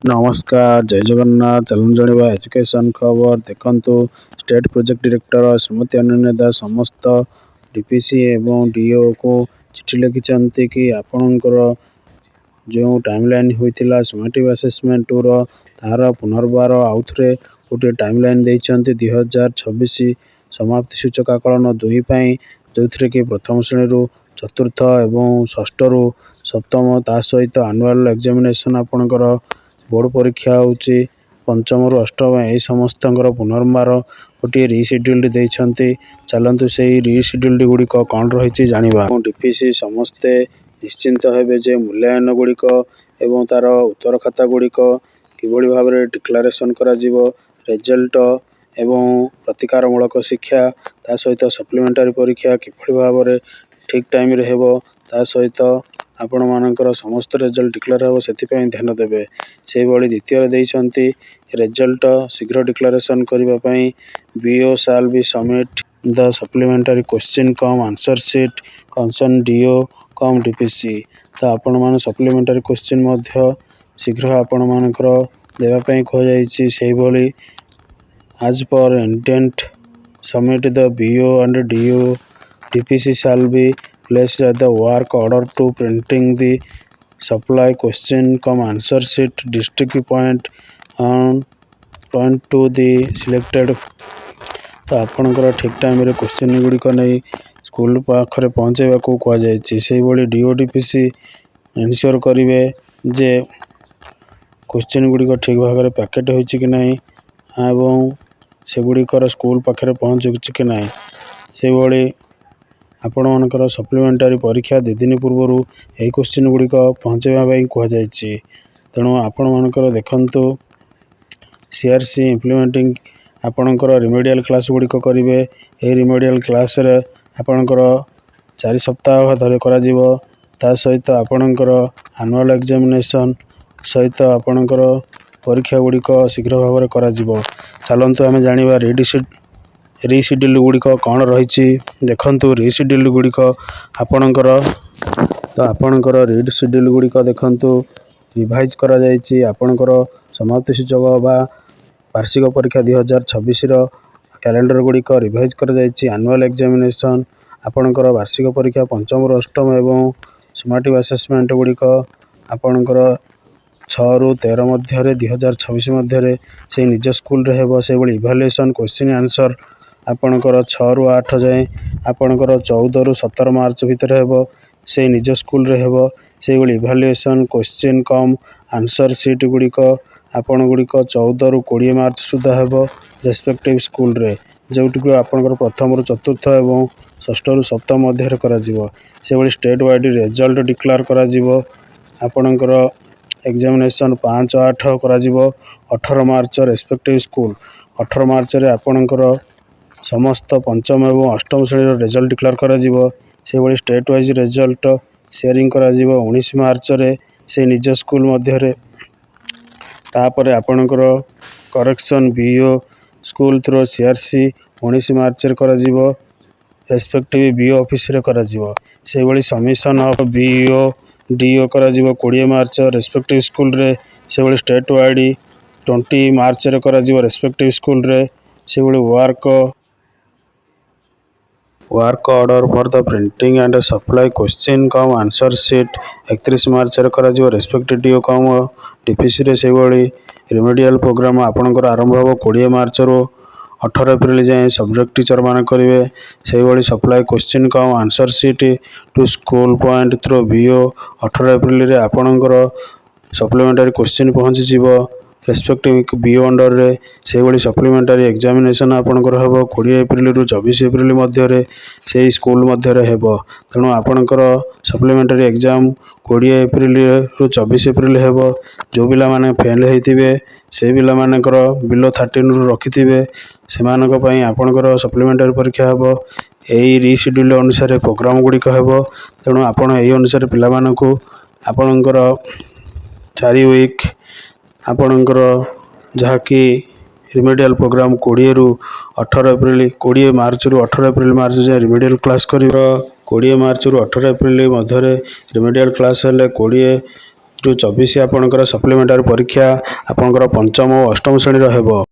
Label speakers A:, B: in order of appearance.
A: नमस्कार जय जगन्नाथ चलन जाना एजुकेशन खबर देखु state project director Shrimati Ananya Das समस्त डीपीसी एवं डीओ को चिठी लिखिं कि आपणकर जो टाइमलाइन होता समेटिव असेसमेंट टूर तार पुनर्बार आउ थे गोटे टाइमलाइन देते 2026 समाप्ति सूचक आकलन 2 जो थे कि प्रथम श्रेणी चतुर्थ एवं षष्ठ रु सप्तम ता सहित आनुआल एग्जामिनेशन आपणकर बोर्ड परीक्षा होची पंचम रु अष्टम यही समस्त पुनर्बार गोटे रिसेड्यूल्ड देते चलतु से रिसेड्यूल्ड गुड़िक कौन रही जाना डीपीसी समस्ते निश्चिंत हेबे जे मूल्यांकन गुड़िक एवं तार उत्तर खाता गुड़िक किभली भाव में डिक्लारेशन करा जीवो रिजल्ट एवं प्रतिकारमूलक शिक्षा ता सहित सप्लीमेंटारी परीक्षा किभली भाव में ठीक टाइम रे हेबो ता सहित आपण मानकर समस्त रिजल्ट डिक्लेयर हो से ध्यान देवे से भली द्वितीय देइछंती रिजल्ट शीघ्र डिक्लेरेशन करने BO shall be submit the supplementary question cum answer sheet concern DO cum DPC तो आपण मान सप्लीमेंटारी क्वेश्चन मध्य शीघ्र आपण मानकर देवाई कहुई से भली as per intent submit the BO and DO DPC shall be placed at the work order to printing the supply question come answer sheet district point to the selected तो आपणकर ठीक time रे क्वेश्चन गुड़िक नहीं school पाखे पहुँचेवा को कहुई do DPC ensure करेंगे जे question गुड़िक ठीक भाव में पैकेट होती कि नहीं एवं सेगुड़िकर स्कूल पाखे पहुँचुची कि नहीं से भली आपण मानकर सप्लीमेंटारी परीक्षा 2 दिन पूर्व यही क्वेश्चन गुड़िक पहुँचाई कहुई तेणु आपण मानकर देखंतु सीआरसी इम्प्लीमेंटिंग आपणकर रिमेडियल क्लास गुड़िक करेंगे यही रिमेडियल क्लास रे आपणकर 4 सप्ताह धरे करा जीवो ता सहित आपणकर एनुअल एग्जामिनेशन सहित आपणकर परीक्षा गुड़िक शीघ्र भाव में करा जीवो चलतु आम जाना रिसेड्यूल गुड़िक कौन रही देखु रिसेड्यूल गुड़िक आपणकर तो आपणकर रिसेड्यूल गुड़िक देखु रिवाइज करा जायछि आपणकर समाप्ति सूचक बा वार्षिक परीक्षा 2026 कैलेंडर गुड़िक रिवाइज करा जायछि एनुअल एग्जामिनेशन आपणकर वार्षिक परीक्षा पंचम रु अष्टम एवं समेटिव असेसमेंट गुड़िक आपणकर 6 रु 13 मध्य 2026 मध्य से निज स्कूल रे हेबो से बड़ी इवैल्यूएशन क्वेश्चन आंसर आपणकर 6 रु 8 जाए आपणकर 14 रु 17 मार्च भितर हेबो से निज स्कूल रे हेबो से बड़ी evaluation question cum answer sheet गुड़िक आपण गुड़िक 14 रु 20 मार्च सुधा हेबो रेस्पेक्टिव स्कूल रे जोटि आपणकर प्रथम रु चतुर्थ एवं षष्ठ रु सप्तम मध्य करा जीवो से बड़ी स्टेट वाइड रिजल्ट डिक्लेयर करा जीवो आपणकर एग्जामिनेशन 5-8 करा जीवो 18 मार्च रेस्पेक्टिव स्कूल 18 मार्च रे आपणकर समस्त पंचम एवं अष्टम श्रेणी रिजल्ट डिक्लेयर करा जीवो से बड़ी स्टेट वाइज रिजल्ट शेयरिंग करा जीवो 19 मार्च रे से निज स्कूल मध्य रे तापर आपणकर correction BO school through CRC 19 March रे करा जीवो रेस्पेक्टिव बीओ ऑफिस रे करा जीवो से बड़ी सबमिशन ऑफ बीओ डीओ करा जीवो 20 मार्च रेस्पेक्टिव स्कूल रे से बड़ी स्टेट वाइड 20 मार्च रे करा जीवो रेस्पेक्टिव स्कूल रे से बड़ी work order for the printing and supply question cum answer sheet 31 मार्च रे करा जीवो रेस्पेक्टिव डीओ कम डीपीसी रे से बड़ी रिमेडियल प्रोग्राम आपणकर आरंभ हो 20 मार्च रु 18 एप्रिल जाए सब्जेक्ट टीचर मान करेंगे से भली supply question cum answer sheet to school point through BO 18 April रे आपणकर सप्लीमेंटारी क्वेश्चन पहुँची जीवो रेस्पेक्टिव बीओ अंडर रे से भली सप्लीमेंटारी एग्जामिनेशन आपणकर हेबो 20 एप्रिल रु 24 एप्रिल मध्य रे से स्कूल मध्य रे हेबो तेणु आपणकर सप्लीमेंटारी एग्जाम 20 एप्रिल रु 24 एप्रिल हेबो जो पिला माने फेल हेतिबे से पिला मानकर बिलो 13 रु रखिथिबे सेमानक पई आपणकर सप्लीमेंटारी परीक्षा हेबो एई रिशेड्यूल अनुसार प्रोग्राम गुड़िक हेबो तेणु आपण एई अनुसार पिला मानकु आपणकर 4 वीक आपणकर जहाँकि रिमेडियल प्रोग्राम 20 रु 18 एप्रिल 20 मार्च रु 18 एप्रिल मार्च जाए रिमेडियल क्लास कर 20 मार्च रु 18 एप्रिल मध्य रिमेडियल क्लास हेले 20 जो 24 आपणकर सप्लीमेंटारी परीक्षा आपणकर पंचम और अष्टम श्रेणी ହେବ।